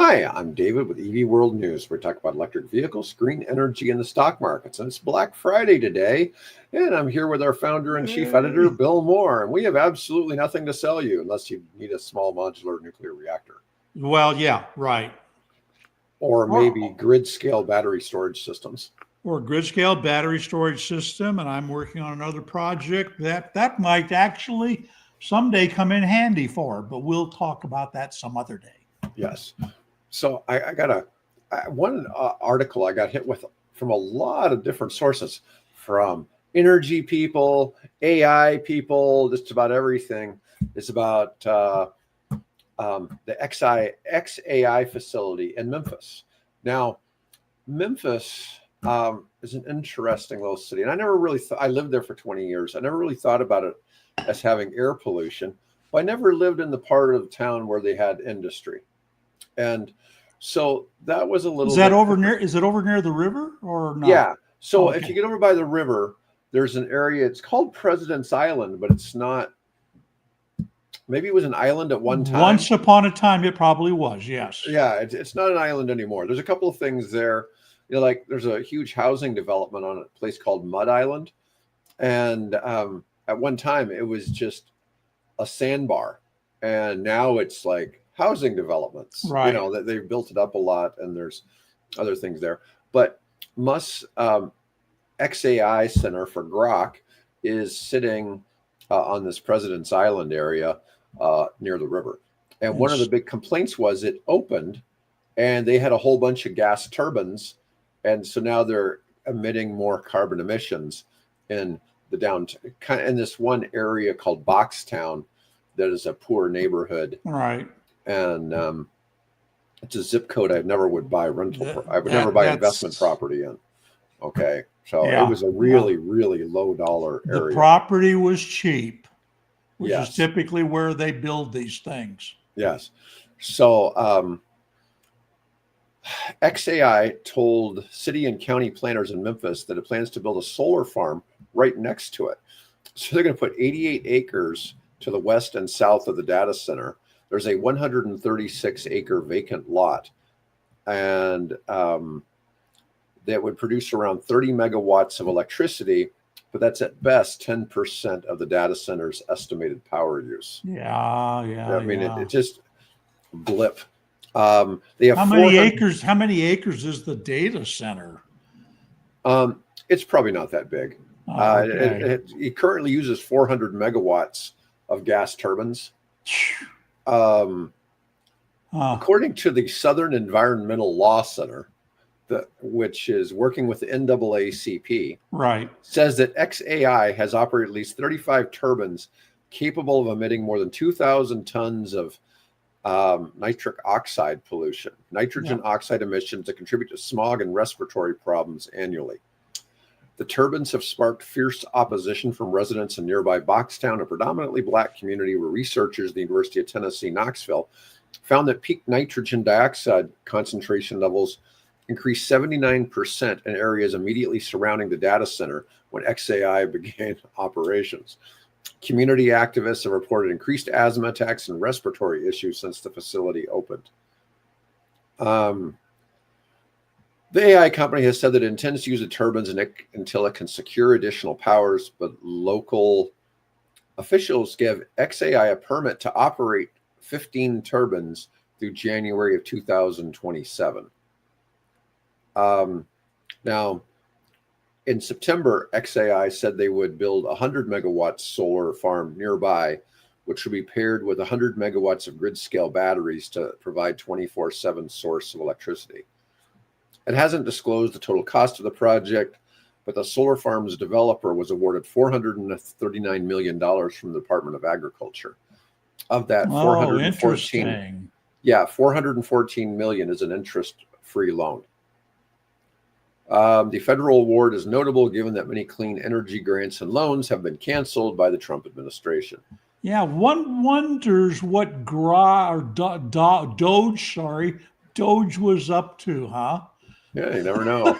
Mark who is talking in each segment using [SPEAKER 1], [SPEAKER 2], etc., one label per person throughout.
[SPEAKER 1] Hi, I'm David with EV World News. We're talking about electric vehicles, green energy, and the stock markets. And it's Black Friday today. And I'm here with our founder and chief editor,
[SPEAKER 2] Yay.
[SPEAKER 1] Bill Moore. And we have absolutely nothing to sell you unless you need a small modular nuclear reactor
[SPEAKER 2] Well, yeah, right.
[SPEAKER 1] or maybe
[SPEAKER 2] Or,
[SPEAKER 1] grid scale battery storage systems.
[SPEAKER 2] or grid scale battery storage system, and I'm working on another project that might actually someday come in handy for, but we'll talk about that some other day.
[SPEAKER 1] Yes. So I got one article I got hit with from a lot of different sources, from energy people, AI people, just about everything. It's about the XAI facility in Memphis. Now, Memphis is an interesting little city, and I never really I lived there for 20 years. I never really thought about it as having air pollution, but I never lived in the part of town where they had industry. And so that was a
[SPEAKER 2] Is
[SPEAKER 1] little
[SPEAKER 2] that
[SPEAKER 1] bit
[SPEAKER 2] over
[SPEAKER 1] different.
[SPEAKER 2] near? Is it over near the river or not?
[SPEAKER 1] Yeah. So if you
[SPEAKER 2] Okay.
[SPEAKER 1] get over by the river, there's an area, it's called President's Island, but it's not, maybe it was an island at one time.
[SPEAKER 2] Once upon a time, it probably was. Yes.
[SPEAKER 1] Yeah, it's not an island anymore. There's a couple of things there. Like there's a huge housing development on a place called Mud Island. And at one time, it was just a sandbar. And now it's like housing developments,
[SPEAKER 2] Right.
[SPEAKER 1] that they've built it up a lot, and there's other things there. But Muss XAI Center for Grok is sitting on this President's Island area near the river. And one of the
[SPEAKER 2] It's
[SPEAKER 1] big complaints was it opened and they had a whole bunch of gas turbines. And so now they're emitting more carbon emissions in the downtown, kind of in this one area called Boxtown that is a poor neighborhood.
[SPEAKER 2] right.
[SPEAKER 1] And it's a zip code I never would buy I would never
[SPEAKER 2] That
[SPEAKER 1] buy investment
[SPEAKER 2] that's
[SPEAKER 1] property in. Okay. So it
[SPEAKER 2] yeah,
[SPEAKER 1] was a
[SPEAKER 2] yeah.
[SPEAKER 1] really, really low dollar
[SPEAKER 2] The
[SPEAKER 1] area.
[SPEAKER 2] property was cheap, which is
[SPEAKER 1] Yes.
[SPEAKER 2] typically where they build these things.
[SPEAKER 1] Yes. So XAI told city and county planners in Memphis that it plans to build a solar farm right next to it. So they're going to put 88 acres to the west and south of the data center. There's a 136-acre vacant lot, and that would produce around 30 megawatts of electricity, but that's at best 10% of the data center's estimated power use.
[SPEAKER 2] Yeah,
[SPEAKER 1] I
[SPEAKER 2] yeah,
[SPEAKER 1] mean,
[SPEAKER 2] yeah.
[SPEAKER 1] it just blip. They have
[SPEAKER 2] How many
[SPEAKER 1] 400.
[SPEAKER 2] acres? How many acres is the data center?
[SPEAKER 1] It's probably not that big.
[SPEAKER 2] Oh, okay.
[SPEAKER 1] It currently uses 400 megawatts of gas turbines. Um, According to the Southern Environmental Law Center, which is working with the NAACP,
[SPEAKER 2] Right.
[SPEAKER 1] says that XAI has operated at least 35 turbines capable of emitting more than 2,000 tons of nitric oxide pollution, nitrogen
[SPEAKER 2] Yeah.
[SPEAKER 1] oxide emissions that contribute to smog and respiratory problems annually. The turbines have sparked fierce opposition from residents in nearby Boxtown, a predominantly black community where researchers at the University of Tennessee, Knoxville, found that peak nitrogen dioxide concentration levels increased 79% in areas immediately surrounding the data center when XAI began operations. Community activists have reported increased asthma attacks and respiratory issues since the facility opened. The AI company has said that it intends to use the turbines until it can secure additional powers, but local officials give XAI a permit to operate 15 turbines through January of 2027. Now, in September, XAI said they would build a 100 megawatt solar farm nearby, which would be paired with 100 megawatts of grid scale batteries to provide 24/7 source of electricity. It hasn't disclosed the total cost of the project, but the solar farm's developer was awarded $439 million from the Department of Agriculture. Of that,
[SPEAKER 2] Oh,
[SPEAKER 1] 414,
[SPEAKER 2] interesting.
[SPEAKER 1] 414 million is an interest-free loan. The federal award is notable given that many clean energy grants and loans have been canceled by the Trump administration.
[SPEAKER 2] Yeah, one wonders what Doge was up to, huh?
[SPEAKER 1] Yeah, you never know.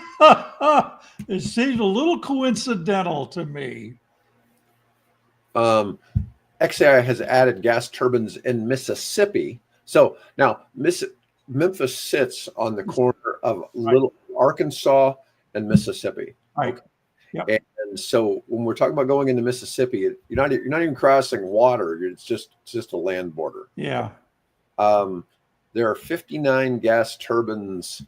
[SPEAKER 2] It seemed a little coincidental to me.
[SPEAKER 1] XAI has added gas turbines in Mississippi. So now Memphis sits on the corner of
[SPEAKER 2] Right.
[SPEAKER 1] Little Arkansas and Mississippi.
[SPEAKER 2] Right.
[SPEAKER 1] Okay.
[SPEAKER 2] Yep.
[SPEAKER 1] And so when we're talking about going into Mississippi, you're not even crossing water. It's just a land border.
[SPEAKER 2] Yeah.
[SPEAKER 1] Um, there are 59 gas turbines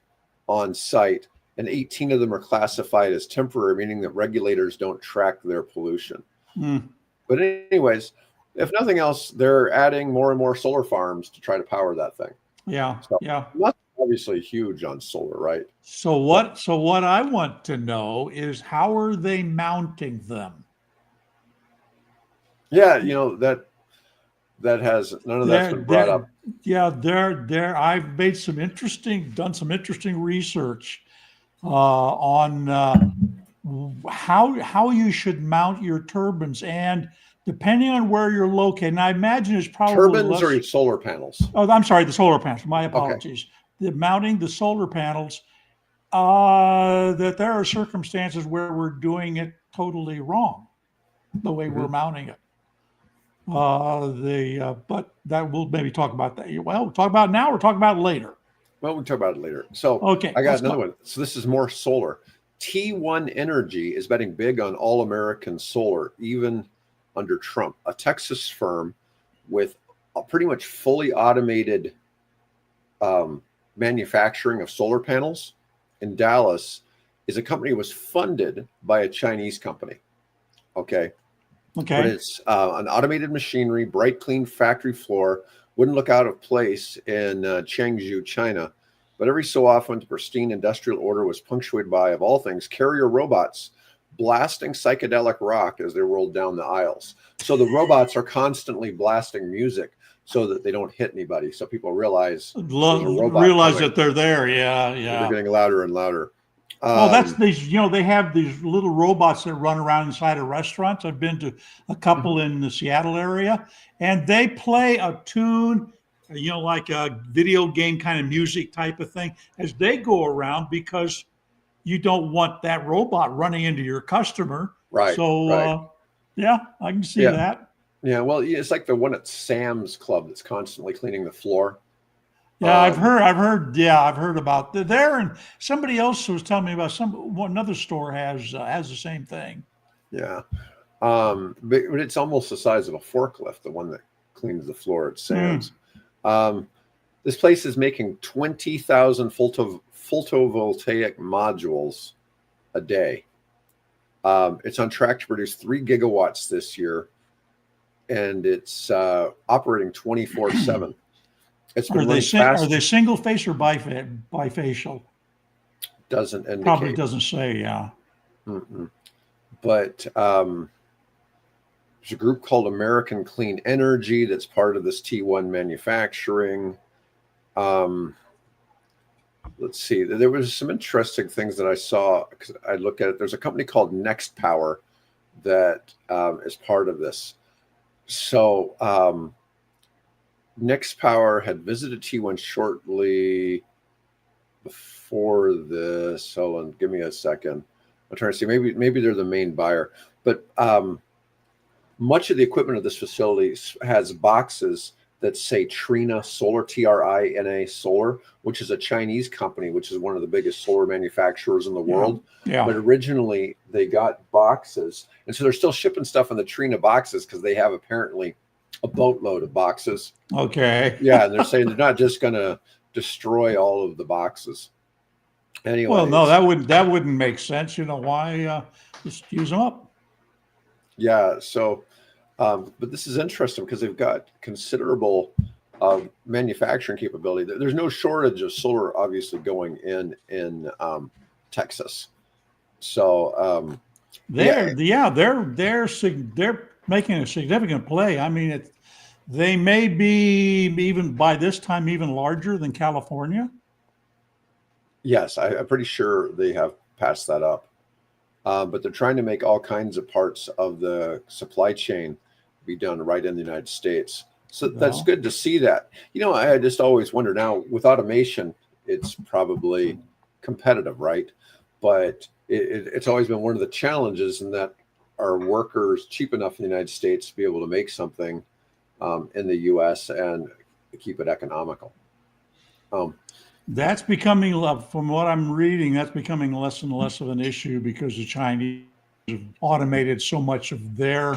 [SPEAKER 1] on site, and 18 of them are classified as temporary, meaning that regulators don't track their pollution.
[SPEAKER 2] Mm.
[SPEAKER 1] But anyways, if nothing else, they're adding more and more solar farms to try to power that thing.
[SPEAKER 2] Yeah.
[SPEAKER 1] So
[SPEAKER 2] Yeah.
[SPEAKER 1] that's obviously huge on solar, right?
[SPEAKER 2] So what I want to know is how are they mounting them?
[SPEAKER 1] Yeah, that has none of that's
[SPEAKER 2] They're,
[SPEAKER 1] been brought
[SPEAKER 2] they're,
[SPEAKER 1] up.
[SPEAKER 2] yeah, I've done some interesting research on how you should mount your turbines, and depending on where you're located. And I imagine it's probably
[SPEAKER 1] Turbines
[SPEAKER 2] less.
[SPEAKER 1] or solar panels?
[SPEAKER 2] Oh, I'm sorry, the solar panels. My
[SPEAKER 1] Okay.
[SPEAKER 2] apologies. The mounting the solar panels. That there are circumstances where we're doing it totally wrong, the way we're
[SPEAKER 1] Mhm.
[SPEAKER 2] mounting it. But that we'll maybe talk about that. Well, we'll talk about it now or talk about it later.
[SPEAKER 1] Well, we'll talk about it later. So
[SPEAKER 2] Okay,
[SPEAKER 1] I got
[SPEAKER 2] let's
[SPEAKER 1] another
[SPEAKER 2] go.
[SPEAKER 1] one. So this is more solar. T1 Energy is betting big on all American solar, even under Trump. A Texas firm with a pretty much fully automated um, manufacturing of solar panels in Dallas is a company that was funded by a Chinese company. Okay. But
[SPEAKER 2] Okay.
[SPEAKER 1] it's an automated machinery, bright, clean factory floor. Wouldn't look out of place in Changzhou, China. But every so often, the pristine industrial order was punctuated by, of all things, carrier robots blasting psychedelic rock as they rolled down the aisles. So the robots are constantly blasting music so that they don't hit anybody. So people realize there's a robot
[SPEAKER 2] Realize
[SPEAKER 1] coming.
[SPEAKER 2] that they're there. Yeah,
[SPEAKER 1] So they're
[SPEAKER 2] yeah.
[SPEAKER 1] getting louder and louder.
[SPEAKER 2] Well, that's
[SPEAKER 1] Um,
[SPEAKER 2] these. They have these little robots that run around inside of restaurants. I've been to a
[SPEAKER 1] mhm.
[SPEAKER 2] couple in the Seattle area, and they play a tune, like a video game kind of music type of thing as they go around because you don't want that robot running into your customer.
[SPEAKER 1] Right,
[SPEAKER 2] So,
[SPEAKER 1] right.
[SPEAKER 2] yeah, I can see
[SPEAKER 1] Yeah.
[SPEAKER 2] that.
[SPEAKER 1] Yeah, well, yeah, it's like the one at Sam's Club that's constantly cleaning the floor.
[SPEAKER 2] Yeah,
[SPEAKER 1] Um,
[SPEAKER 2] I've heard about there, and somebody else was telling me about another store has the same thing.
[SPEAKER 1] yeah, but it's almost the size of a forklift, the one that cleans the floor at
[SPEAKER 2] Hmm.
[SPEAKER 1] Sam's. Um, this place is making 20,000 photovoltaic modules a day. It's on track to produce 3 gigawatts this year, and it's operating 24/7. It's been running
[SPEAKER 2] Are they
[SPEAKER 1] fast,
[SPEAKER 2] single face or bifacial?
[SPEAKER 1] doesn't
[SPEAKER 2] Probably
[SPEAKER 1] indicate.
[SPEAKER 2] doesn't say. Yeah.
[SPEAKER 1] Mm-mm. But there's a group called American Clean Energy that's part of this T1 manufacturing. Um, let's see. There was some interesting things that I saw because I looked at it. There's a company called Next Power that is part of this. So Next Power had visited T1 shortly before this. Hold on, give me a second. I'm trying to see. Maybe they're the main buyer, but much of the equipment of this facility has boxes that say Trina Solar, Trina Solar, which is a Chinese company, which is one of the biggest solar manufacturers in the
[SPEAKER 2] Yeah.
[SPEAKER 1] world.
[SPEAKER 2] Yeah.
[SPEAKER 1] But originally they got boxes. And so they're still shipping stuff in the Trina boxes because they have apparently a boatload of boxes.
[SPEAKER 2] Okay.
[SPEAKER 1] Yeah. And they're saying they're not just going to destroy all of the boxes.
[SPEAKER 2] Well, no,
[SPEAKER 1] Anyways,
[SPEAKER 2] that wouldn't make sense. You know why? Just use them up.
[SPEAKER 1] yeah. So, but this is interesting because they've got considerable manufacturing capability. There's no shortage of solar, obviously, going in Texas. So, yeah,
[SPEAKER 2] They're making a significant play. I mean, they may be even by this time even larger than California.
[SPEAKER 1] yes, I'm pretty sure they have passed that up. But they're trying to make all kinds of parts of the supply chain be done right in the United States. So that's
[SPEAKER 2] Well,
[SPEAKER 1] good to see that. I just always wonder now with automation, it's probably competitive, right? But it's always been one of the challenges in that are workers cheap enough in the United States to be able to make something in the U.S. and keep it economical. Um,
[SPEAKER 2] That's becoming, from what I'm reading, that's becoming less and less of an issue because the Chinese have automated so much of their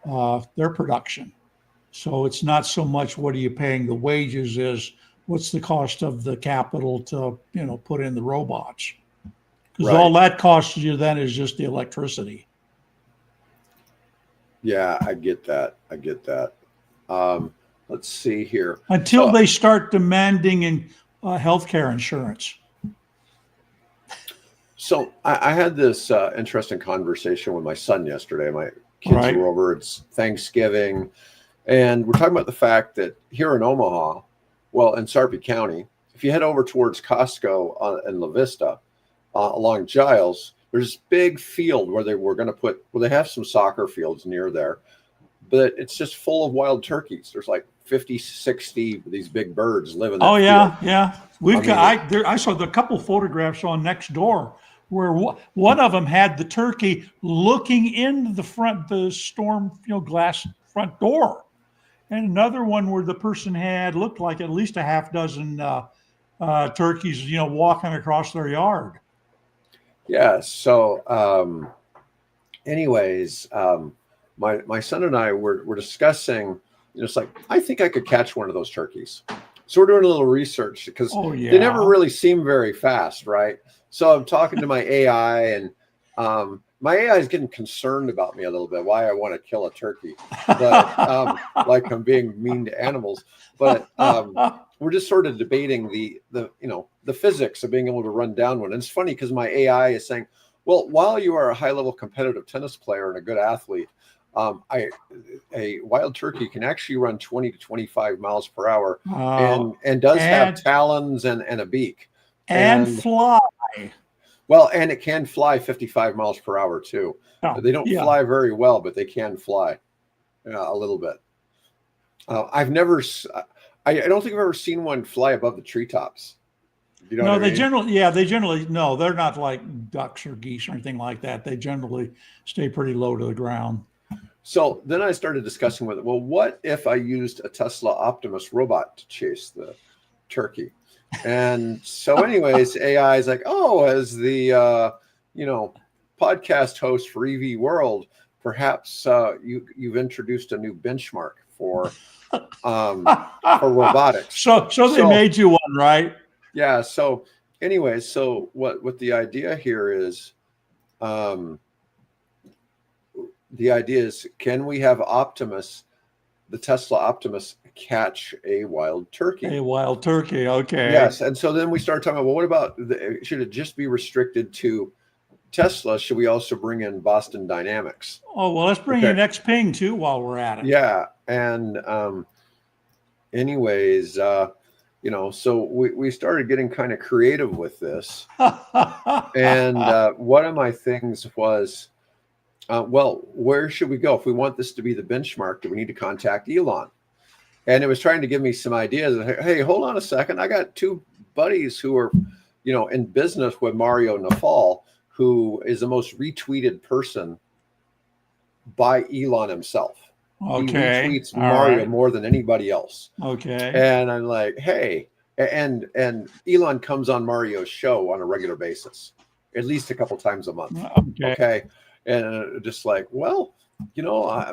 [SPEAKER 2] production. So it's not so much what are you paying the wages is what's the cost of the capital to, put in the robots. Because all
[SPEAKER 1] Right.
[SPEAKER 2] that costs you then is just the electricity.
[SPEAKER 1] Yeah, I get that. I get that. Um, let's see here.
[SPEAKER 2] Until
[SPEAKER 1] So,
[SPEAKER 2] they start demanding healthcare insurance.
[SPEAKER 1] I had this interesting conversation with my son yesterday. My kids
[SPEAKER 2] Right.
[SPEAKER 1] were over. It's Thanksgiving, and we're talking about the fact that here in Omaha, well, in Sarpy County, if you head over towards Costco in La Vista, along Giles, there's this big field where they were going to put, well, they have some soccer fields near there, but it's just full of wild turkeys. There's like 50, 60 of these big birds live in
[SPEAKER 2] Oh
[SPEAKER 1] that field.
[SPEAKER 2] yeah, yeah.
[SPEAKER 1] I
[SPEAKER 2] We've got.
[SPEAKER 1] mean, it,
[SPEAKER 2] I saw the couple photographs on next door where one of them had the turkey looking in the storm, glass front door, and another one where the person had looked like at least a half dozen turkeys, walking across their yard.
[SPEAKER 1] yeah. So, anyways, my son and I were discussing. It's like I think I could catch one of those turkeys. So we're doing a little research because
[SPEAKER 2] Oh
[SPEAKER 1] they never
[SPEAKER 2] yeah.
[SPEAKER 1] really seem very fast, right? So I'm talking to my AI, and my AI is getting concerned about me a little bit. Why I want to kill a turkey, but like I'm being mean to animals. But we're just sort of debating the physics of being able to run down one. And it's funny because my AI is saying, well, while you are a high level competitive tennis player and a good athlete, a wild turkey can actually run 20 to 25 miles per hour
[SPEAKER 2] uh,
[SPEAKER 1] and does have
[SPEAKER 2] and
[SPEAKER 1] talons and a beak.
[SPEAKER 2] and
[SPEAKER 1] And
[SPEAKER 2] fly.
[SPEAKER 1] well, and it can fly 55 miles per hour too.
[SPEAKER 2] Oh,
[SPEAKER 1] They don't
[SPEAKER 2] yeah.
[SPEAKER 1] fly very well, but they can fly a little bit. I've never, I don't think I've ever seen one fly above the treetops. You know what
[SPEAKER 2] No,
[SPEAKER 1] I mean?
[SPEAKER 2] they generally, no, they're not like ducks or geese or anything like that. They generally stay pretty low to the ground.
[SPEAKER 1] So then I started discussing with it. Well, what if I used a Tesla Optimus robot to chase the turkey? And so, anyways, AI is like, oh, as the podcast host for EV World, perhaps you've introduced a new benchmark for robotics.
[SPEAKER 2] So they
[SPEAKER 1] So
[SPEAKER 2] made you one, right?
[SPEAKER 1] yeah. So, anyways, so what the idea here is, um, the idea is, can we have Optimus, the Tesla Optimus, catch a wild turkey?
[SPEAKER 2] A wild turkey. Okay.
[SPEAKER 1] Yes. And so then we start talking about, well, what about should it just be restricted to Tesla? Should we also bring in Boston Dynamics?
[SPEAKER 2] Oh, well, let's bring
[SPEAKER 1] Okay.
[SPEAKER 2] in X-Ping too while we're at it.
[SPEAKER 1] Yeah. And anyways, so we started getting kind of creative with this. And one of my things was, well, where should we go? If we want this to be the benchmark, do we need to contact Elon? And it was trying to give me some ideas. Hey, hold on a second. I got two buddies who are, in business with Mario Nafal, who is the most retweeted person by Elon himself.
[SPEAKER 2] Okay.
[SPEAKER 1] He retweets
[SPEAKER 2] All
[SPEAKER 1] Mario
[SPEAKER 2] right.
[SPEAKER 1] more than anybody else.
[SPEAKER 2] Okay.
[SPEAKER 1] And I'm like, hey, and Elon comes on Mario's show on a regular basis, at least a couple times a month.
[SPEAKER 2] Okay.
[SPEAKER 1] Okay. And just like, well,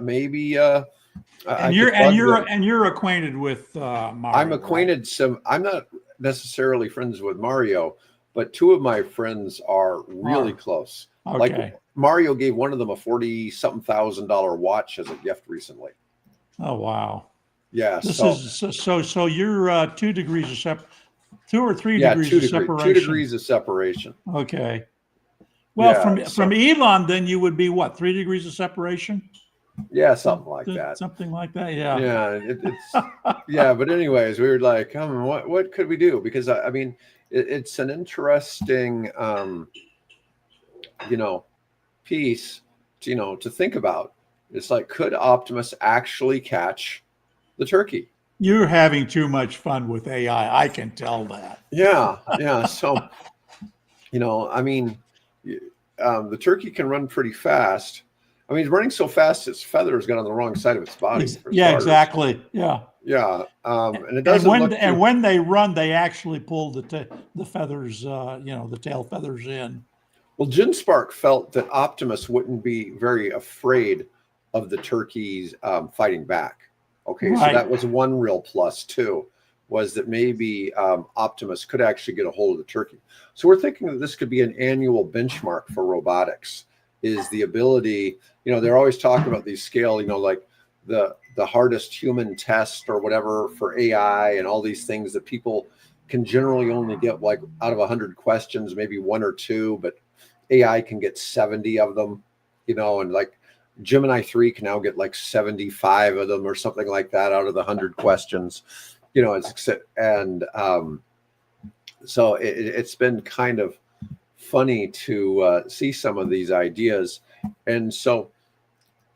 [SPEAKER 1] maybe
[SPEAKER 2] And you're acquainted with Mario.
[SPEAKER 1] I'm acquainted
[SPEAKER 2] right?
[SPEAKER 1] I'm not necessarily friends with Mario, but two of my friends are really close.
[SPEAKER 2] Okay.
[SPEAKER 1] Like Mario gave one of them a $40-something thousand watch as a gift recently.
[SPEAKER 2] Oh wow.
[SPEAKER 1] Yeah.
[SPEAKER 2] This is so you're 2 degrees of 2 or 3 degrees of separation.
[SPEAKER 1] 2 degrees of separation.
[SPEAKER 2] Okay. Well,
[SPEAKER 1] Yeah,
[SPEAKER 2] from Elon, then you would be what, 3 degrees of separation?
[SPEAKER 1] Yeah, something like that.
[SPEAKER 2] Something like that. Yeah.
[SPEAKER 1] Yeah, it's yeah. But anyways, we were like, what could we do? Because I mean, it's an interesting piece to think about. It's like, could Optimus actually catch the turkey?
[SPEAKER 2] You're having too much fun with AI. I can tell that.
[SPEAKER 1] Yeah. So, I mean, the turkey can run pretty fast. I mean, he's running so fast, his feathers got on the wrong side of its body.
[SPEAKER 2] Yeah, exactly. Yeah.
[SPEAKER 1] Yeah, and it
[SPEAKER 2] And
[SPEAKER 1] doesn't look too.
[SPEAKER 2] when they run, they actually pull the feathers, the tail feathers in.
[SPEAKER 1] Well, Jim Spark felt that Optimus wouldn't be very afraid of the turkeys fighting back. Okay, so
[SPEAKER 2] Right.
[SPEAKER 1] that was one real plus too, was that maybe Optimus could actually get a hold of the turkey. So we're thinking that this could be an annual benchmark for robotics. Is the ability, they're always talking about these scale, like the hardest human test or whatever for AI and all these things that people can generally only get like out of 100 questions, maybe one or two, but AI can get 70 of them, and like Gemini 3 can now get like 75 of them or something like that out of the 100 questions, so it's been kind of funny to see some of these ideas. And so,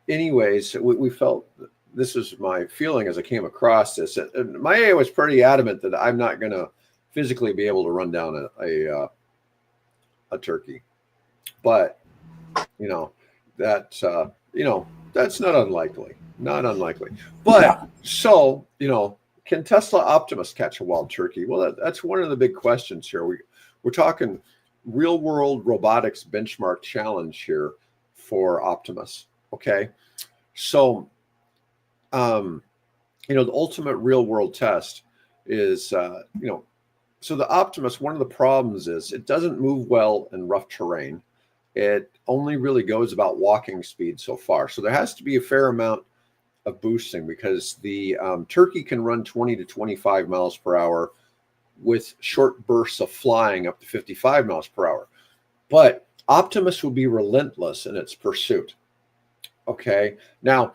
[SPEAKER 1] anyways, we felt this is my feeling as I came across this. And my AI was pretty adamant that I'm not going to physically be able to run down a turkey. But that that's not unlikely, not unlikely. But
[SPEAKER 2] Yeah.
[SPEAKER 1] so can Tesla Optimus catch a wild turkey? Well, that's one of the big questions here. We're talking real world robotics benchmark challenge here for Optimus. Okay, so the ultimate real world test is so the Optimus. One of the problems is it doesn't move well in rough terrain. It only really goes about walking speed so far. So there has to be a fair amount of boosting because the turkey can run 20 to 25 miles per hour with short bursts of flying up to 55 miles per hour. But Optimus will be relentless in its pursuit. Okay. Now,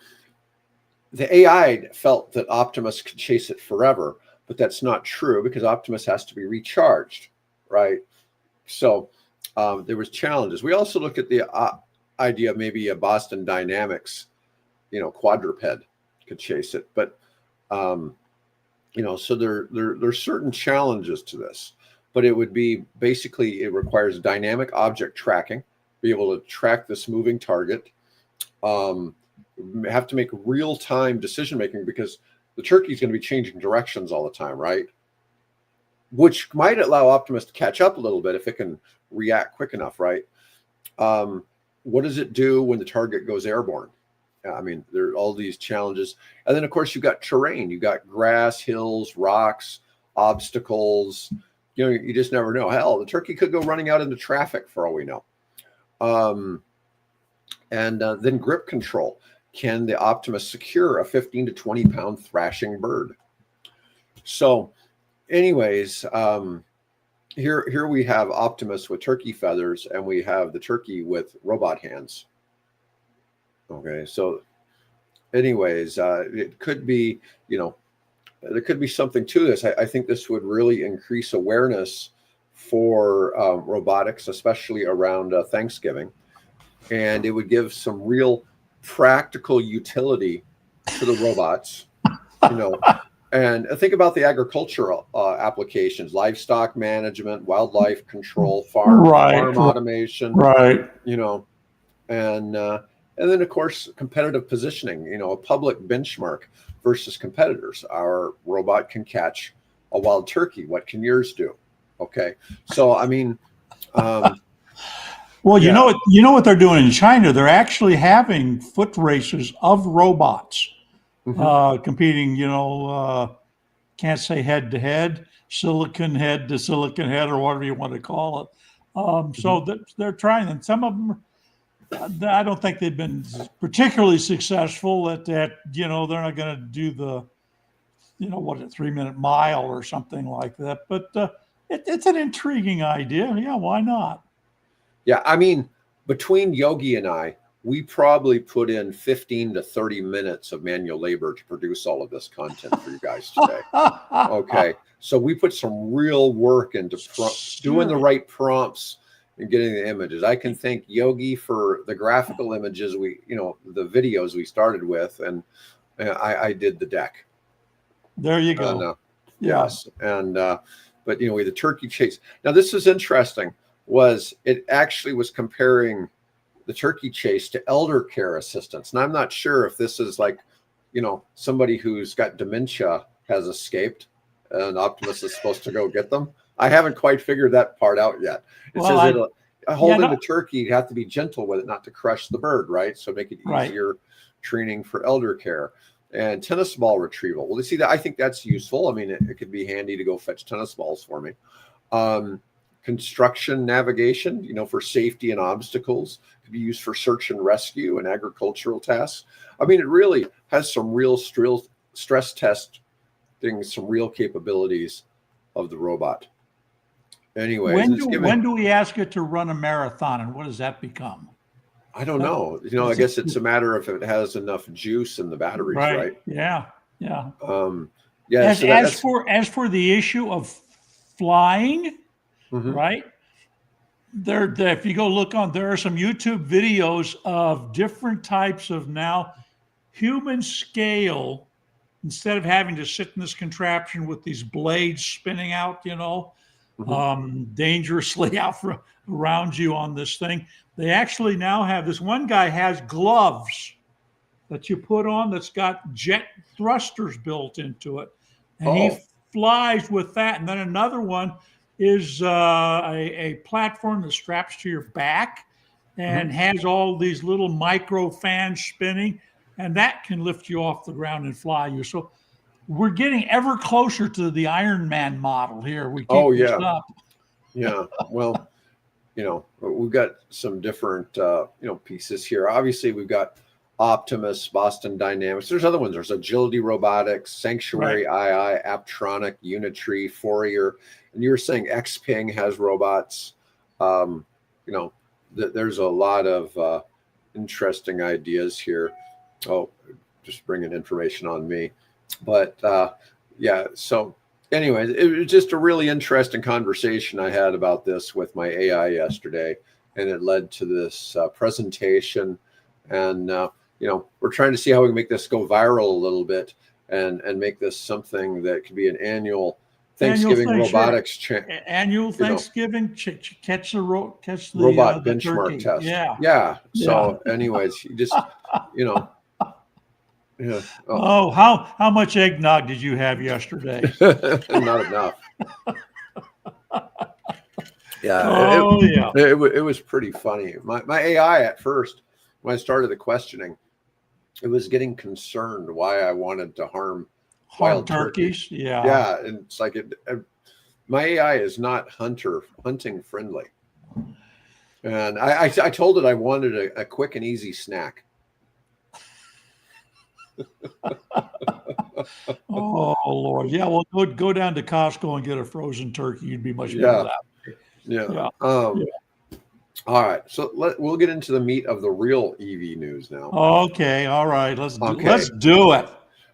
[SPEAKER 1] the AI felt that Optimus could chase it forever, but that's not true because Optimus has to be recharged, right? So there was challenges. We also looked at the idea of maybe a Boston Dynamics, quadruped could chase it, but so there's certain challenges to this. But it would be basically it requires dynamic object tracking, be able to track this moving target. Have to make real time decision making because the turkey is going to be changing directions all the time, right? Which might allow Optimus to catch up a little bit if it can react quick enough, right? What does it do when the target goes airborne? I mean, there are all these challenges. And then, of course, you've got terrain. You've got grass, hills, rocks, obstacles. You just never know. Hell, the turkey could go running out into traffic for all we know. And then grip control. Can the Optimus secure a 15 to 20 pound thrashing bird? So anyways, here we have Optimus with turkey feathers and we have the turkey with robot hands. Okay, so anyways, it could be, there could be something to this. I think this would really increase awareness for robotics, especially around Thanksgiving. And it would give some real practical utility to the robots, and think about the agricultural applications, livestock management, wildlife control, farm automation,
[SPEAKER 2] Right.
[SPEAKER 1] And then of course competitive positioning, a public benchmark versus competitors. Our robot can catch a wild turkey. What can yours do? Okay, so I mean,
[SPEAKER 2] Well,
[SPEAKER 1] yeah.
[SPEAKER 2] you know what they're doing in China? They're actually having foot races of robots competing. Can't say head to head, silicon head to silicon head, or whatever you want to call it. So they're trying, and some of them, I don't think they've been particularly successful at that. They're not going to do the, 3-minute mile or something like that. But it's an intriguing idea. Yeah, why not?
[SPEAKER 1] Yeah, I mean, between Yogi and I, we probably put in 15 to 30 minutes of manual labor to produce all of this content for you guys today. Okay, so we put some real work into doing the right prompts and getting the images. I can thank Yogi for the graphical images the videos we started with, and I did the deck.
[SPEAKER 2] There you go.
[SPEAKER 1] And, yes, and but with the turkey chase. Now this is interesting. It actually was comparing the turkey chase to elder care assistance. And I'm not sure if this is like, somebody who's got dementia has escaped, and Optimus is supposed to go get them. I haven't quite figured that part out yet. It
[SPEAKER 2] Well,
[SPEAKER 1] says holding
[SPEAKER 2] no,
[SPEAKER 1] the turkey, you have to be gentle with it, not to crush the bird, right? So make it
[SPEAKER 2] right.
[SPEAKER 1] easier training for elder care. And tennis ball retrieval. Well, you see that I think that's useful. I mean, it could be handy to go fetch tennis balls for me. Construction navigation, for safety and obstacles, could be used for search and rescue and agricultural tasks. I mean, it really has some real stress testing, some real capabilities of the robot. Anyways,
[SPEAKER 2] when do we ask it to run a marathon, and what does that become?
[SPEAKER 1] I don't know. I guess it's a matter of if it has enough juice in the batteries, right?
[SPEAKER 2] Yeah. Yeah.
[SPEAKER 1] Yeah.
[SPEAKER 2] As for the issue of flying, right? If you go look on, there are some YouTube videos of different types of now human scale. Instead of having to sit in this contraption with these blades spinning out, dangerously out around you on this thing, they actually now have this. One guy has gloves that you put on that's got jet thrusters built into it, and he flies with that. And then another one is a platform that straps to your back and has all these little micro fans spinning, and that can lift you off the ground and fly you. So we're getting ever closer to the Iron Man model here. We keep this up.
[SPEAKER 1] Yeah. Well, we've got some different, pieces here. Obviously, we've got Optimus, Boston Dynamics. There's other ones. There's Agility Robotics, Sanctuary II, Aptronic, Unitree, Fourier. And you were saying Xpeng has robots. There's a lot of interesting ideas here. Oh, just bringing information on me. But so anyways, it was just a really interesting conversation I had about this with my AI yesterday, and it led to this presentation. And we're trying to see how we can make this go viral a little bit and make this something that could be an annual Thanksgiving robotics
[SPEAKER 2] annual Thanksgiving catch the
[SPEAKER 1] robot benchmark
[SPEAKER 2] turkey.
[SPEAKER 1] test.
[SPEAKER 2] Yeah.
[SPEAKER 1] So anyways, you just Yeah.
[SPEAKER 2] How much eggnog did you have yesterday?
[SPEAKER 1] Not enough. Yeah. It was pretty funny. My AI at first, when I started the questioning, it was getting concerned why I wanted to harm wild
[SPEAKER 2] turkeys. Yeah.
[SPEAKER 1] Yeah, and it's like my AI is not hunting friendly, and I told it I wanted a quick and easy snack.
[SPEAKER 2] Oh Lord, yeah. Well, go down to Costco and get a frozen turkey. You'd be much better that.
[SPEAKER 1] Yeah. All right, so we'll get into the meat of the real EV news now.
[SPEAKER 2] Okay, all right. Let's do it.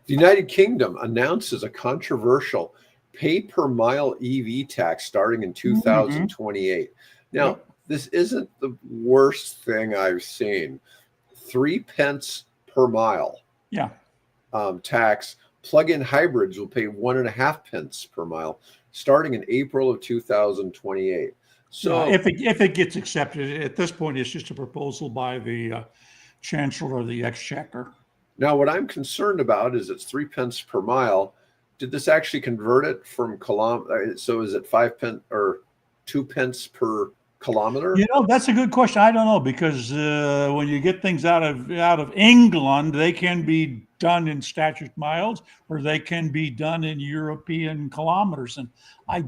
[SPEAKER 1] The United Kingdom announces a controversial pay-per-mile EV tax starting in 2028. Now, this isn't the worst thing I've seen. 3 pence per mile.
[SPEAKER 2] Yeah.
[SPEAKER 1] Tax. Plug-in hybrids will pay 1.5 pence per mile starting in April of 2028. So
[SPEAKER 2] if it gets accepted, at this point, it's just a proposal by the Chancellor of the Exchequer.
[SPEAKER 1] Now, what I'm concerned about is it's 3 pence per mile. Did this actually convert it from kilometer? So is it 5 pence or 2 pence per kilometer?
[SPEAKER 2] That's a good question. I don't know, because when you get things out of England, they can be done in statute miles, or they can be done in European kilometers. And I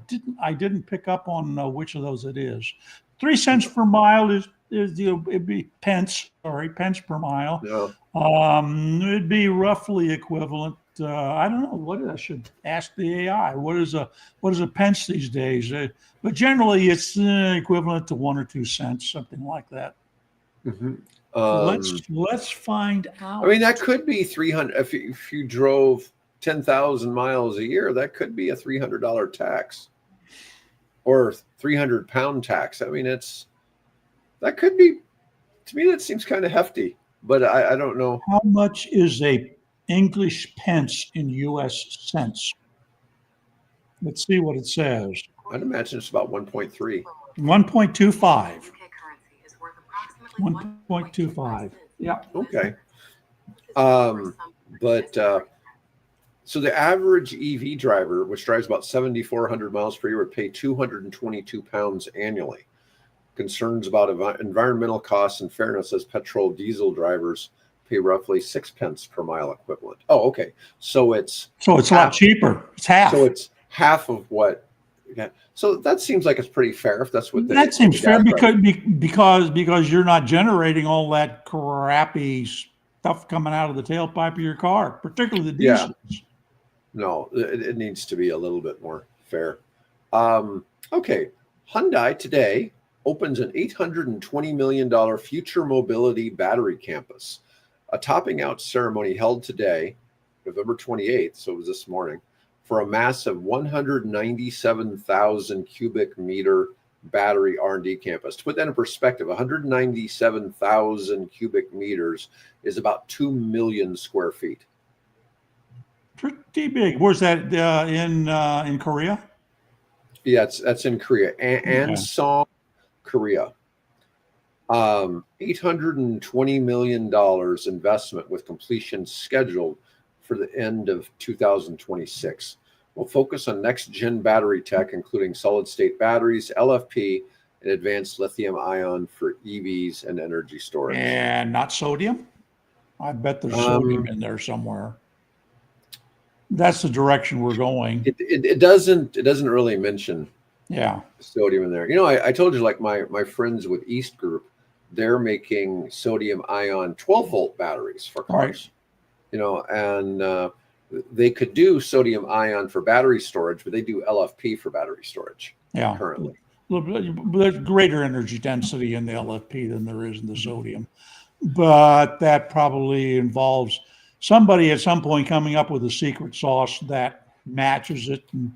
[SPEAKER 2] didn't pick up on which of those it is. 3 cents per mile is it'd be pence per mile.
[SPEAKER 1] Yeah.
[SPEAKER 2] It'd be roughly equivalent. I don't know what I should ask the AI. What is a pence these days? But generally, it's equivalent to 1 or 2 cents, something like that. Let's find out.
[SPEAKER 1] I mean, that could be 300. If you drove 10,000 miles a year, that could be a $300 tax or 300-pound tax. I mean, that could be. To me, that seems kind of hefty, but I don't know.
[SPEAKER 2] How much is a English pence in U.S. cents? Let's see what it says.
[SPEAKER 1] I'd imagine it's about 1.3.
[SPEAKER 2] 1.25. 1.25. Yeah.
[SPEAKER 1] Okay. But so the average EV driver, which drives about 7,400 miles per year, would pay 222 pounds annually. Concerns about environmental costs and fairness, as petrol diesel drivers pay roughly 6 pence per mile equivalent. Oh, okay. So it's
[SPEAKER 2] a lot cheaper. It's half.
[SPEAKER 1] So it's half of what. Yeah. So that seems like it's pretty fair if that's what they.
[SPEAKER 2] That seems fair because you're not generating all that crappy stuff coming out of the tailpipe of your car, particularly the diesels.
[SPEAKER 1] Yeah. No, it needs to be a little bit more fair. Okay. Hyundai today opens an $820 million future mobility battery campus. A topping out ceremony held today, November 28th, so it was this morning, for a massive 197,000 cubic meter battery R&D campus. To put that in perspective, 197,000 cubic meters is about 2 million square feet.
[SPEAKER 2] Pretty big. Where's that in Korea?
[SPEAKER 1] Yeah, that's in Korea, Ansong, Korea. $820 million investment with completion scheduled for the end of 2026. We'll focus on next-gen battery tech, including solid-state batteries, LFP, and advanced lithium-ion for EVs and energy storage.
[SPEAKER 2] And not sodium? I bet there's sodium in there somewhere. That's the direction we're going.
[SPEAKER 1] It doesn't really mention sodium in there. You know, I told you, like my friends with East Group, they're making sodium-ion 12-volt batteries for cars. Right. You know, and they could do sodium ion for battery storage, but they do LFP for battery storage currently.
[SPEAKER 2] There's greater energy density in the LFP than there is in the sodium. But that probably involves somebody at some point coming up with a secret sauce that matches it and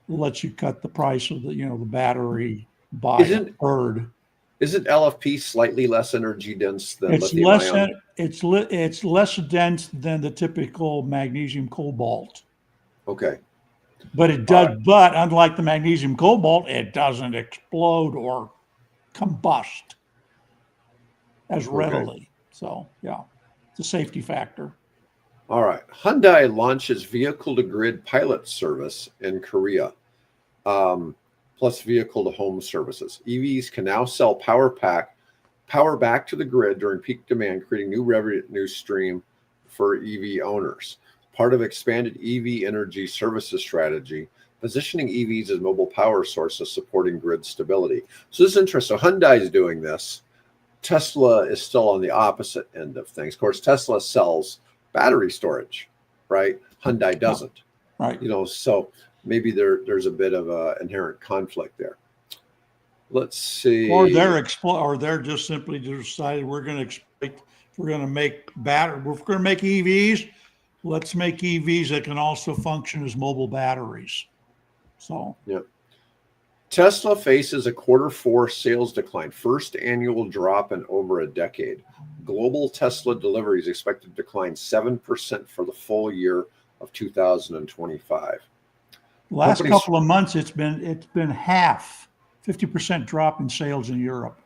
[SPEAKER 2] lets you cut the price of the battery by a third.
[SPEAKER 1] Isn't LFP slightly less energy dense than lithium ion?
[SPEAKER 2] It's less dense than the typical magnesium cobalt.
[SPEAKER 1] Okay.
[SPEAKER 2] But it does. But unlike the magnesium cobalt, it doesn't explode or combust as readily. Okay. So yeah, it's a safety factor.
[SPEAKER 1] All right. Hyundai launches vehicle-to-grid pilot service in Korea. Plus vehicle-to-home services. EVs can now sell power back to the grid during peak demand, creating new revenue stream for EV owners. Part of expanded EV energy services strategy, positioning EVs as mobile power sources supporting grid stability. So this is interesting. So Hyundai is doing this. Tesla is still on the opposite end of things. Of course, Tesla sells battery storage, right? Hyundai doesn't.
[SPEAKER 2] Right.
[SPEAKER 1] You know, so maybe there's a bit of an inherent conflict there. Let's see.
[SPEAKER 2] Or they're just simply decided we're going to make EVs. Let's make EVs that can also function as mobile batteries. So
[SPEAKER 1] yeah. Tesla faces a Q4 sales decline, first annual drop in over a decade. Global Tesla deliveries expected to decline 7% for the full year of 2025.
[SPEAKER 2] Last couple of months, it's been half, 50% drop in sales in Europe.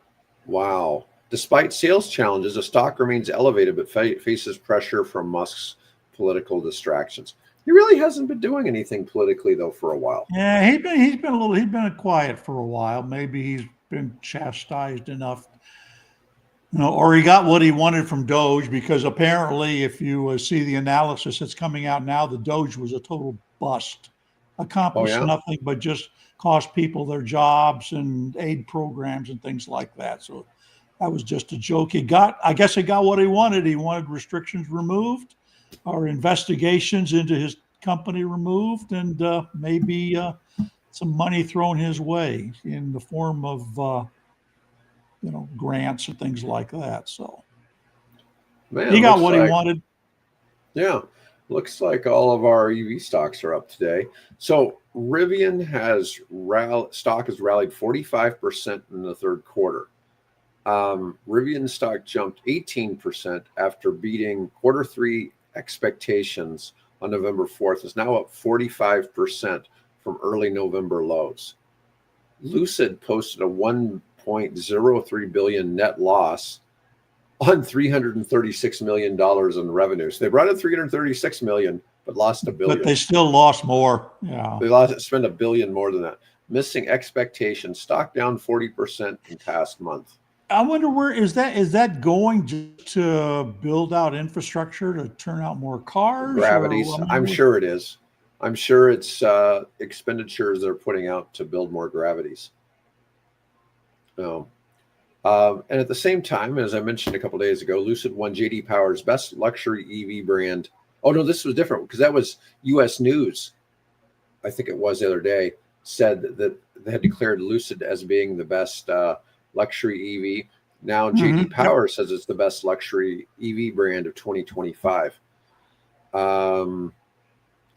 [SPEAKER 1] Wow. Despite sales challenges, the stock remains elevated, but faces pressure from Musk's political distractions. He really hasn't been doing anything politically, though, for a while.
[SPEAKER 2] Yeah, he's been quiet for a while. Maybe he's been chastised enough, or he got what he wanted from Doge, because apparently, if you see the analysis that's coming out now, the Doge was a total bust. Accomplished nothing but just cost people their jobs and aid programs and things like that. So that was just a joke. I guess he got what he wanted. He wanted restrictions removed, or investigations into his company removed, and maybe some money thrown his way in the form of grants and things like that. So he got what he wanted.
[SPEAKER 1] Yeah. Looks like all of our EV stocks are up today. So Rivian stock has rallied 45% in the third quarter. Rivian stock jumped 18% after beating Q3 expectations on November 4th. It's now up 45% from early November lows. Lucid posted a $1.03 billion net loss on $336 million in revenues. They brought in 336 million, but lost a
[SPEAKER 2] But
[SPEAKER 1] billion.
[SPEAKER 2] they still lost more. Yeah.
[SPEAKER 1] They spent a billion more than that. Missing expectations. Stock down 40% in past month.
[SPEAKER 2] I wonder where is that going just to build out infrastructure to turn out more cars, or
[SPEAKER 1] Gravities.
[SPEAKER 2] I
[SPEAKER 1] I'm
[SPEAKER 2] mean,
[SPEAKER 1] sure it is. I'm sure it's expenditures they're putting out to build more gravities. No. And at the same time, as I mentioned a couple days ago, Lucid won JD Power's best luxury EV brand. Oh no, this was different because that was U.S. News. I think it was the other day, said that they had declared Lucid as being the best luxury EV. Now JD
[SPEAKER 2] yep.
[SPEAKER 1] Power says it's the best luxury EV brand of 2025.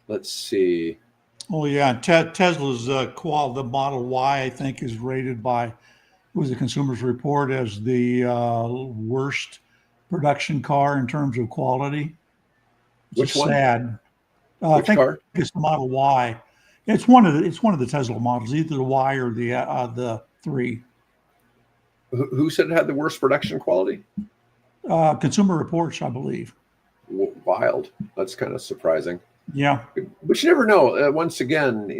[SPEAKER 1] Let's see.
[SPEAKER 2] Oh yeah, Tesla's the Model Y, I think, is rated by was the Consumer's Report as the worst production car in terms of quality. It's
[SPEAKER 1] Which
[SPEAKER 2] just
[SPEAKER 1] one?
[SPEAKER 2] sad. I
[SPEAKER 1] Which
[SPEAKER 2] think
[SPEAKER 1] car?
[SPEAKER 2] it's the Model Y. It's one of the Tesla models, either the Y or the 3.
[SPEAKER 1] Who said it had the worst production quality?
[SPEAKER 2] Consumer Reports, I believe.
[SPEAKER 1] Wild. That's kind of surprising.
[SPEAKER 2] Yeah.
[SPEAKER 1] But you never know. Once again,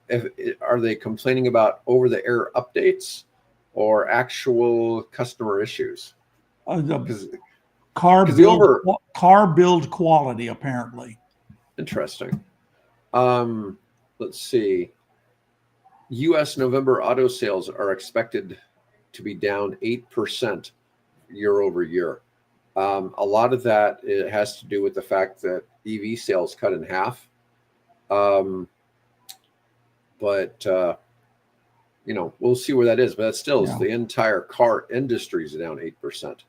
[SPEAKER 1] if are they complaining about over-the-air updates or actual customer issues?
[SPEAKER 2] The
[SPEAKER 1] Because
[SPEAKER 2] car build quality, apparently.
[SPEAKER 1] interesting. Let's see. U.S. November auto sales are expected to be down 8% year over year. A lot of that it has to do with the fact that EV sales cut in half. But we'll see where that is. But that still is
[SPEAKER 2] Yeah.
[SPEAKER 1] the entire car industry is down 8%.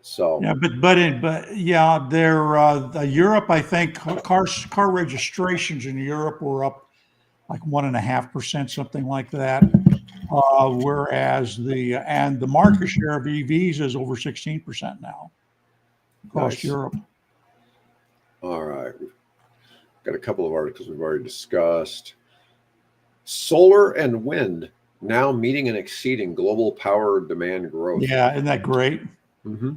[SPEAKER 1] So
[SPEAKER 2] Yeah, but yeah, Europe. I think car registrations in Europe were up like 1.5%, something like that. Whereas the market share of EVs is over 16% now across
[SPEAKER 1] nice.
[SPEAKER 2] Europe.
[SPEAKER 1] All right. We've got a couple of articles we've already discussed. Solar and wind now meeting and exceeding global power demand growth.
[SPEAKER 2] Yeah, isn't that great?
[SPEAKER 1] Mm-hmm.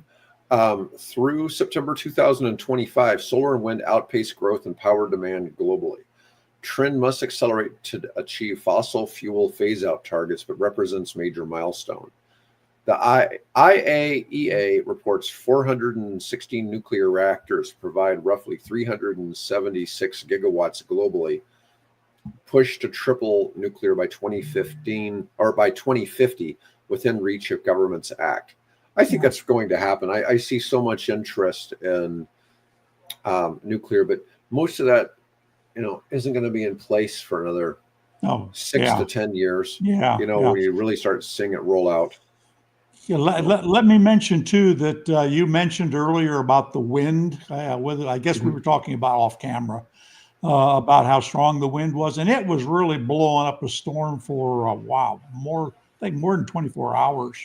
[SPEAKER 1] Through September 2025, solar and wind outpaced growth in power demand globally. Trend must accelerate to achieve fossil fuel phase-out targets, but represents major milestone. The IAEA reports 416 nuclear reactors provide roughly 376 gigawatts globally, pushed to triple nuclear by 2015 or by 2050 within reach of governments act. I think that's going to happen. I see so much interest in nuclear, but most of that, isn't going to be in place for another 6 to 10 years.
[SPEAKER 2] Yeah.
[SPEAKER 1] When you really start seeing it roll out.
[SPEAKER 2] Yeah, let me mention too that you mentioned earlier about the wind. I guess we were talking about off camera about how strong the wind was, and it was really blowing up a storm for I think more than 24 hours.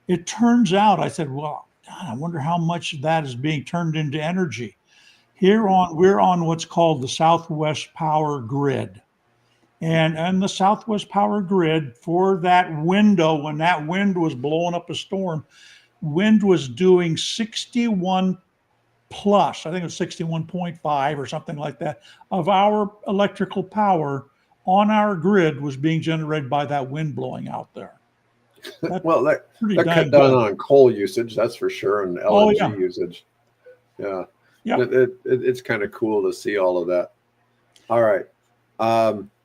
[SPEAKER 2] It turns out, I said, well, God, I wonder how much of that is being turned into energy. We're on what's called the Southwest Power Grid. And the Southwest Power Grid, for that window, when that wind was blowing up a storm, wind was doing 61 plus, I think it was 61.5 or something like that, of our electrical power on our grid was being generated by that wind blowing out there.
[SPEAKER 1] Well, that cut down on coal usage, that's for sure, and LNG usage. Yeah. It's kind of cool to see all of that. All right.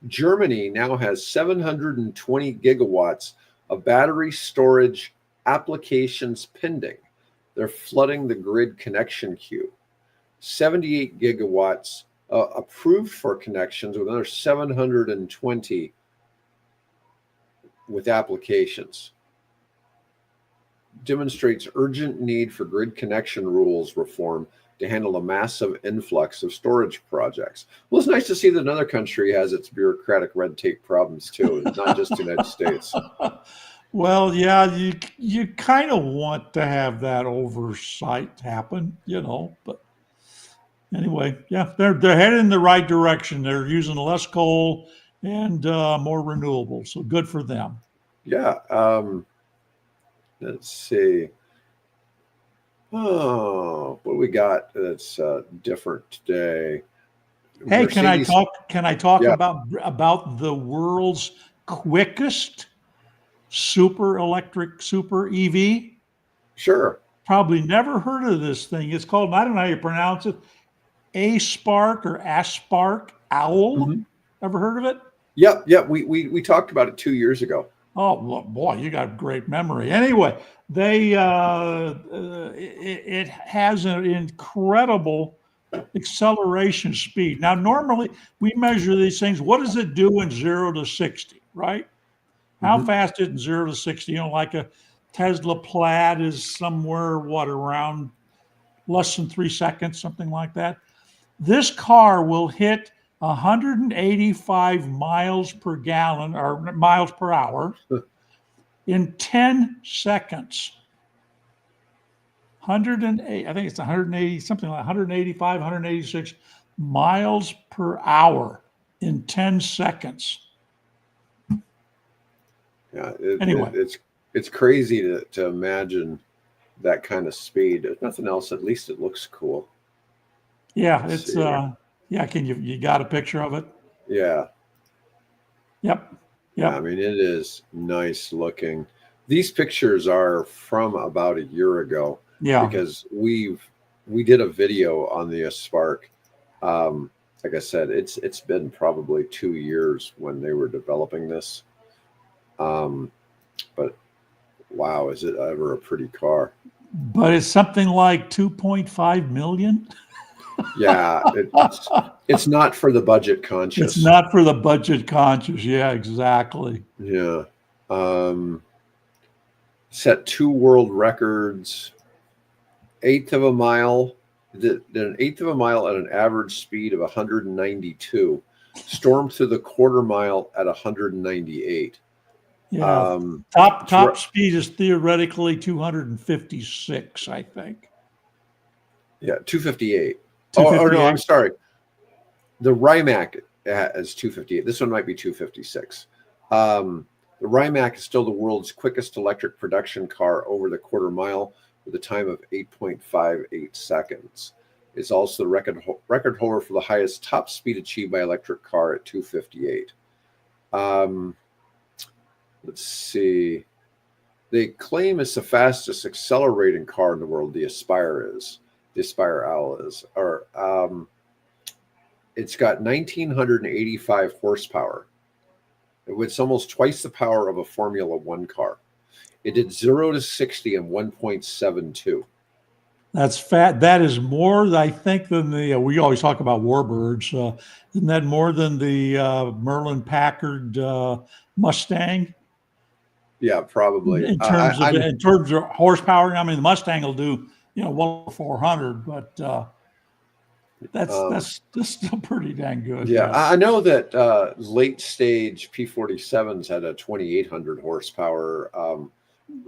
[SPEAKER 1] Germany now has 720 gigawatts of battery storage applications pending. They're flooding the grid connection queue. 78 gigawatts approved for connections, with another 720 with applications. Demonstrates urgent need for grid connection rules reform to handle a massive influx of storage projects. Well, it's nice to see that another country has its bureaucratic red tape problems too, not just the United States.
[SPEAKER 2] Well, yeah, you kind of want to have that oversight happen, but anyway, yeah, they're headed in the right direction. They're using less coal and more renewables, so good for them.
[SPEAKER 1] Yeah. Let's see. Oh, what do we got that's different today?
[SPEAKER 2] Hey,
[SPEAKER 1] Mercedes.
[SPEAKER 2] Can I talk
[SPEAKER 1] Yeah,
[SPEAKER 2] about the world's quickest super electric super EV?
[SPEAKER 1] sure.
[SPEAKER 2] Probably never heard of this thing. It's called, I don't know how you pronounce it, A Spark or Aspark Owl.
[SPEAKER 1] Hmm.
[SPEAKER 2] Ever heard of it?
[SPEAKER 1] Yep, yep. We talked about it 2 years ago.
[SPEAKER 2] Oh well, boy, you got great memory. Anyway, it has an incredible acceleration speed. Now, normally we measure these things. What does it do in 0 to 60? Right? How
[SPEAKER 1] Hmm.
[SPEAKER 2] fast is it in 0 to 60? Like a Tesla Plaid is somewhere what around less than 3 seconds, something like that. This car will hit 185 miles per gallon or miles per hour in 10 seconds. 108, I think it's 180, something like 185, 186 miles per hour in 10 seconds.
[SPEAKER 1] Yeah,
[SPEAKER 2] Anyway,
[SPEAKER 1] it's crazy to imagine that kind of speed. If nothing else, at least it looks cool.
[SPEAKER 2] yeah,
[SPEAKER 1] Let's see here.
[SPEAKER 2] yeah, you got a picture of it?
[SPEAKER 1] Yeah,
[SPEAKER 2] Yep.
[SPEAKER 1] yeah. I
[SPEAKER 2] Yep.
[SPEAKER 1] mean, it is nice looking. These pictures are from about a year ago
[SPEAKER 2] Yeah.
[SPEAKER 1] because we did a video on the Spark. Like I said, it's been probably 2 years when they were developing this. Um, but wow, is it ever a pretty car?
[SPEAKER 2] But it's something like 2.5 million.
[SPEAKER 1] Yeah, it's not for the budget
[SPEAKER 2] It's
[SPEAKER 1] conscious.
[SPEAKER 2] not for the budget conscious. Yeah, exactly.
[SPEAKER 1] Yeah. Um, Set two world records. Eighth of a mile. Did an eighth of a mile at an average speed of 192. Stormed through the quarter mile at 198.
[SPEAKER 2] Yeah.
[SPEAKER 1] Um,
[SPEAKER 2] Top
[SPEAKER 1] it's re-
[SPEAKER 2] top speed is theoretically 256, I think.
[SPEAKER 1] yeah, 258. Oh no, I'm
[SPEAKER 2] 258.
[SPEAKER 1] sorry. The Rimac is 258. This one might be 256. Um, the Rimac is still the world's quickest electric production car over the quarter mile with a time of 8.58 seconds. It's also the record holder for the highest top speed achieved by electric car at 258. Um, let's see. They claim it's the fastest accelerating car in the world. The Aspire is. The Aspire Owl is. Or it's got 1,985 horsepower. It's almost twice the power of a Formula One car. It did 0 to 60 in 1.72.
[SPEAKER 2] That's fat. That is more, I think, than the. We always talk about warbirds. Isn't that more than the Merlin Packard Mustang
[SPEAKER 1] Yeah, probably. I'm
[SPEAKER 2] in terms of horsepower? I mean, the Mustang will do well 400, but
[SPEAKER 1] um,
[SPEAKER 2] that's still pretty dang good.
[SPEAKER 1] yeah,
[SPEAKER 2] Yeah.
[SPEAKER 1] I know that late stage P47s had a 2,800 horsepower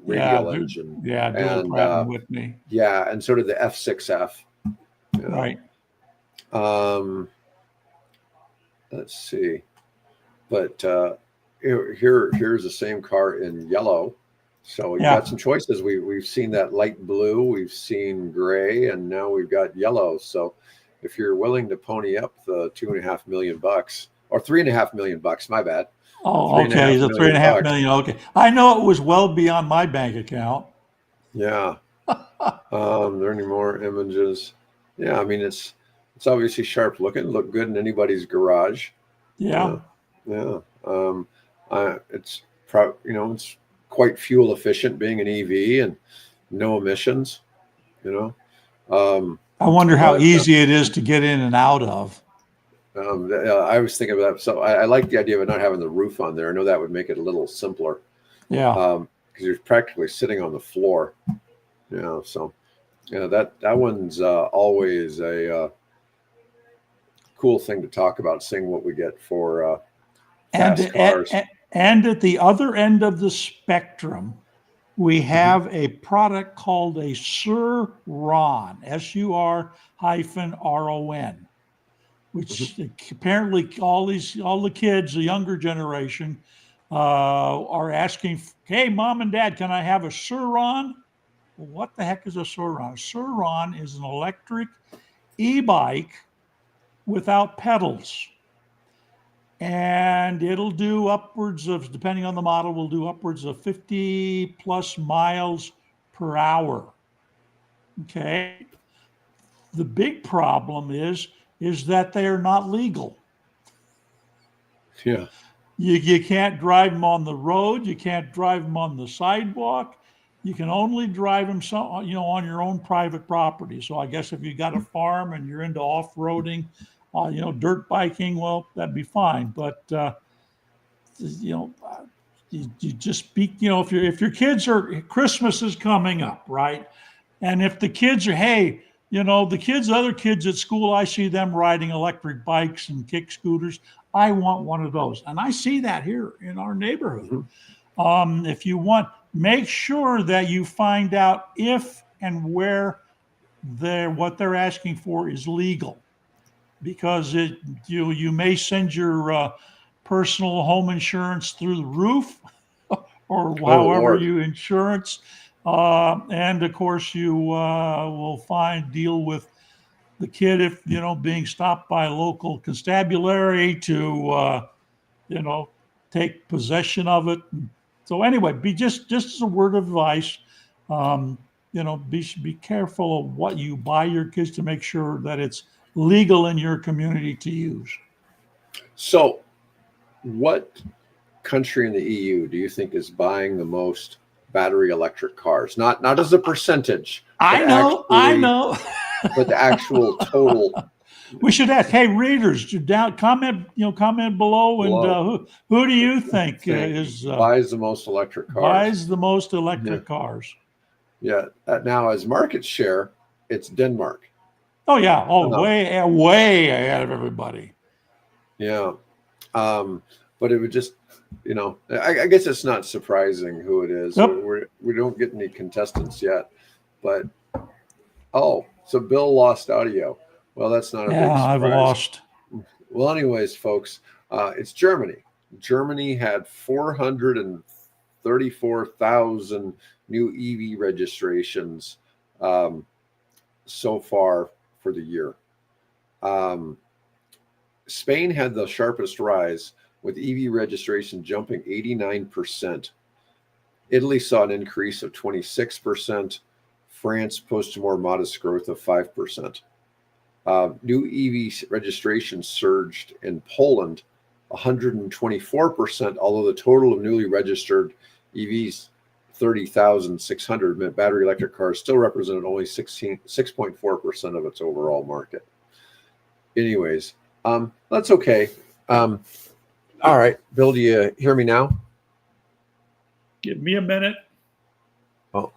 [SPEAKER 2] Yeah.
[SPEAKER 1] radial engine,
[SPEAKER 2] Yeah. Dual
[SPEAKER 1] and
[SPEAKER 2] Pratt and Whitney.
[SPEAKER 1] yeah, and so did the F6F. Yeah.
[SPEAKER 2] Right.
[SPEAKER 1] Um, let's see, but here's the same car in yellow. So we've got
[SPEAKER 2] Yeah.
[SPEAKER 1] some choices. We've seen that light blue, we've seen gray, and now we've got yellow. So if you're willing to pony up the $2.5 million or $3.5 million, my bad, three
[SPEAKER 2] Oh,
[SPEAKER 1] and a
[SPEAKER 2] okay.
[SPEAKER 1] half
[SPEAKER 2] He's a three and
[SPEAKER 1] million
[SPEAKER 2] a half
[SPEAKER 1] bucks.
[SPEAKER 2] million. Okay. I know it was well beyond my bank account.
[SPEAKER 1] Yeah. There are any more images? Yeah, I mean it's obviously sharp looking, look good in anybody's garage. Yeah,
[SPEAKER 2] Yeah.
[SPEAKER 1] yeah. It's it's quite fuel efficient being an EV and no emissions. You know,
[SPEAKER 2] I wonder how
[SPEAKER 1] but
[SPEAKER 2] easy it is to get in and out of.
[SPEAKER 1] I was thinking about that. So I like the idea of it not having the roof on there. I know that would make it a little simpler
[SPEAKER 2] Yeah.
[SPEAKER 1] because you're practically sitting on the floor. So that one's always a cool thing to talk about, seeing what we get for
[SPEAKER 2] And,
[SPEAKER 1] fast cars.
[SPEAKER 2] and at the other end of the spectrum, we
[SPEAKER 1] Mhm.
[SPEAKER 2] have a product called a Sur-Ron, SUR-RON,
[SPEAKER 1] Mhm.
[SPEAKER 2] which apparently all the kids, the younger generation, are asking, "Hey, mom and dad, can I have a Sur-Ron?" what the heck is a Sur-Ron? A Sur-Ron is an electric e-bike without pedals. And it'll do upwards of, depending on the model, will do upwards of 50 plus miles per hour. Okay. The big problem is that they are not legal.
[SPEAKER 1] Yeah.
[SPEAKER 2] You can't drive them on the road. You can't drive them on the sidewalk. You can only drive them on your own private property. So I guess if you got a farm and you're into off-roading, dirt biking, well, that'd be fine. But you just be, if your kids are, Christmas is coming up, right? And if the kids are, hey, other kids at school, I see them riding electric bikes and kick scooters. I want one of those. And I see that here in our neighborhood. If you want, make sure that you find out if and where what they're asking for is legal, because you may send your personal home insurance through the roof or however you insurance. And of course, you will deal with the kid if, being stopped by a local constabulary to, take possession of it. So anyway, just as a word of advice, be careful of what you buy your kids to make sure that it's legal in your community to use.
[SPEAKER 1] So what country in the EU do you think is buying the most battery electric cars? Not as a percentage.
[SPEAKER 2] I know.
[SPEAKER 1] But the actual total.
[SPEAKER 2] We should ask. Hey, readers, comment below, and who do you think
[SPEAKER 1] buys the most electric cars?
[SPEAKER 2] Buys the most electric cars?
[SPEAKER 1] Yeah. Now, as market share, it's Denmark.
[SPEAKER 2] Oh yeah. Oh, way ahead of everybody.
[SPEAKER 1] Yeah. But it would just, I guess it's not surprising who it is.
[SPEAKER 2] Yep.
[SPEAKER 1] We don't get any contestants yet, but so Bill lost audio. Well, that's not a big surprise.
[SPEAKER 2] I've lost.
[SPEAKER 1] Well, anyways, folks, it's Germany. Germany had 434,000 new EV registrations so far for the year. Spain had the sharpest rise, with EV registration jumping 89%. Italy saw an increase of 26%. France posted more modest growth of 5%. New EV registration surged in Poland 124%, although the total of newly registered EVs, 30,600, meant battery electric cars still represented only 6.4% of its overall market. Anyways, that's okay. All right, Bill, do you hear me now?
[SPEAKER 2] Give me a minute.
[SPEAKER 1] Oh.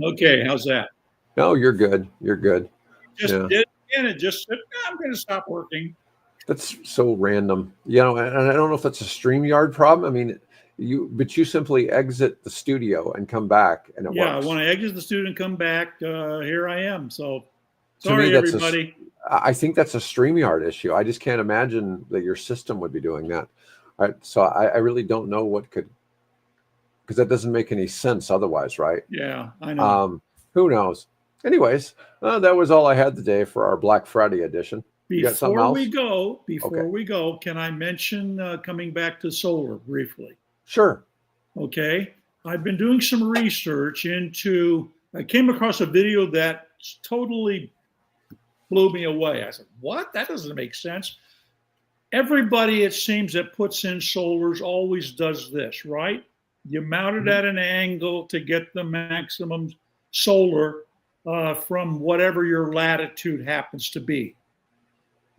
[SPEAKER 2] Okay, how's that?
[SPEAKER 1] No, you're good. You're good.
[SPEAKER 2] Just did it again and just said, I'm going to stop working.
[SPEAKER 1] That's so random. And I don't know if that's a StreamYard problem. I mean, you simply exit the studio and come back, and it works.
[SPEAKER 2] I want to exit the studio and come back. Here I am. So sorry, everybody.
[SPEAKER 1] I think that's a StreamYard issue. I just can't imagine that your system would be doing that. All right, so I really don't know what could, because that doesn't make any sense otherwise, right?
[SPEAKER 2] Yeah, I know.
[SPEAKER 1] Who knows? Anyways, that was all I had today for our Black Friday edition.
[SPEAKER 2] Before we go, can I mention coming back to solar briefly?
[SPEAKER 1] Sure.
[SPEAKER 2] Okay. I've been doing some research I came across a video that totally blew me away. I said, what? That doesn't make sense. Everybody, it seems, that puts in solars always does this, right? You mount it at an angle to get the maximum solar from whatever your latitude happens to be.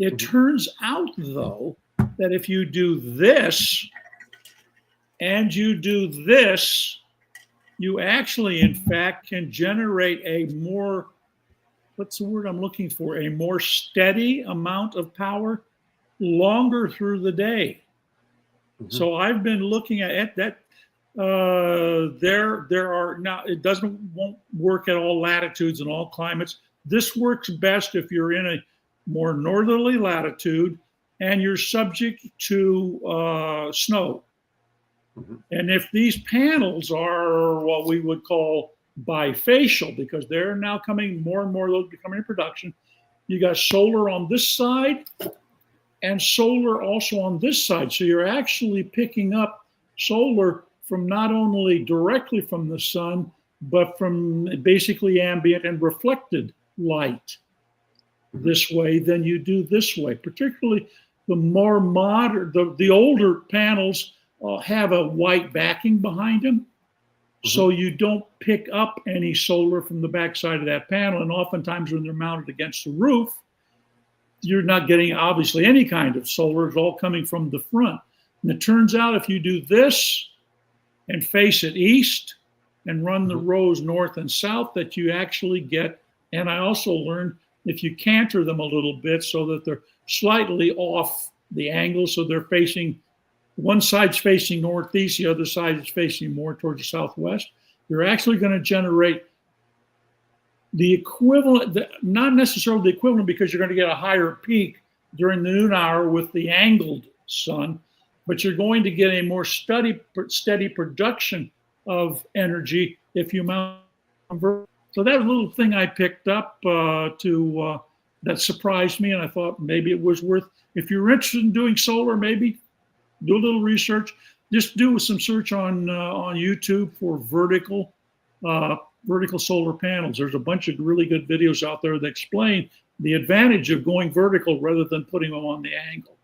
[SPEAKER 2] It turns out, though, that if you do this and you do this, you actually, in fact, can generate a more, what's the word I'm looking for? A more steady amount of power longer through the day. So I've been looking at that. There are now, it won't work at all latitudes and all climates. This works best if you're in a more northerly latitude and you're subject to snow.
[SPEAKER 1] Mhm.
[SPEAKER 2] And if these panels are what we would call bifacial, because they're now coming more and more, those becoming in production, you got solar on this side and solar also on this side. So you're actually picking up solar from not only directly from the sun, but from basically ambient and reflected light this way than you do this way. Particularly the more modern, the older panels have a white backing behind them. So you don't pick up any solar from the backside of that panel. And oftentimes when they're mounted against the roof, you're not getting obviously any kind of solar. It's all coming from the front. And it turns out if you do this and face it east and run the rows north and south, that you actually get, and I also learned if you canter them a little bit so that they're slightly off the angle, so they're facing, one side's facing northeast, the other side is facing more towards the southwest, you're actually going to generate the equivalent, not necessarily the equivalent, because you're going to get a higher peak during the noon hour with the angled sun, but you're going to get a more steady production of energy if you mount. So that little thing I picked up that surprised me, and I thought maybe it was worth, if you're interested in doing solar, maybe do a little research. Just do some search on YouTube for vertical solar panels. There's a bunch of really good videos out there that explain the advantage of going vertical rather than putting them on the angle.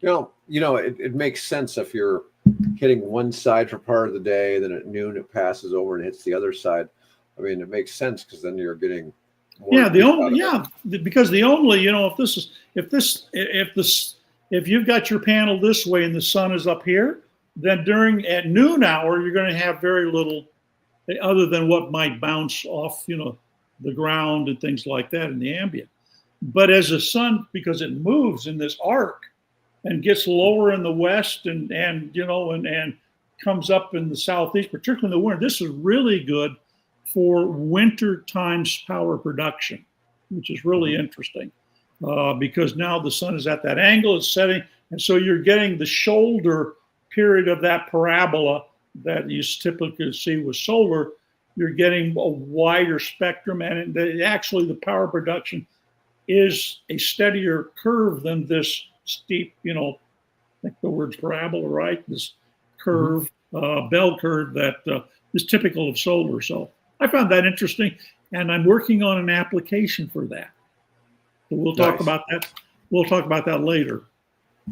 [SPEAKER 1] It makes sense if you're hitting one side for part of the day, then at noon it passes over and hits the other side. I mean, it makes sense because then you're getting more.
[SPEAKER 2] Because the only, if you've got your panel this way and the sun is up here, then at noon hour you're going to have very little other than what might bounce off, the ground and things like that in the ambient. But as the sun, because it moves in this arc and gets lower in the west and comes up in the southeast, particularly in the winter, this is really good for winter times power production, which is really interesting because now the sun is at that angle, it's setting, and so you're getting the shoulder period of that parabola that you typically see with solar. You're getting a wider spectrum, and actually the power production is a steadier curve than this steep, I think the word's parabola, right? This curve, bell curve that is typical of solar. So I found that interesting, and I'm working on an application for that. So we'll talk about that. We'll talk about that later.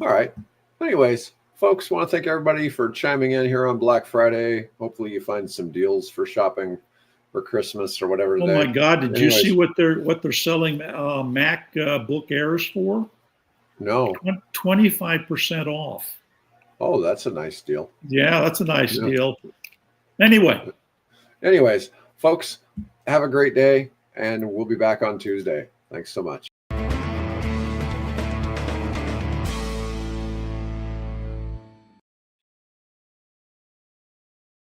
[SPEAKER 1] All right. Anyways, folks, want to thank everybody for chiming in here on Black Friday. Hopefully you find some deals for shopping for Christmas or whatever.
[SPEAKER 2] Oh my God! Did you see what they're selling MacBook Airs for?
[SPEAKER 1] No.
[SPEAKER 2] 25% off.
[SPEAKER 1] Oh, that's a nice deal.
[SPEAKER 2] Yeah, that's a nice deal. Anyways,
[SPEAKER 1] folks, have a great day, and we'll be back on Tuesday. Thanks so much.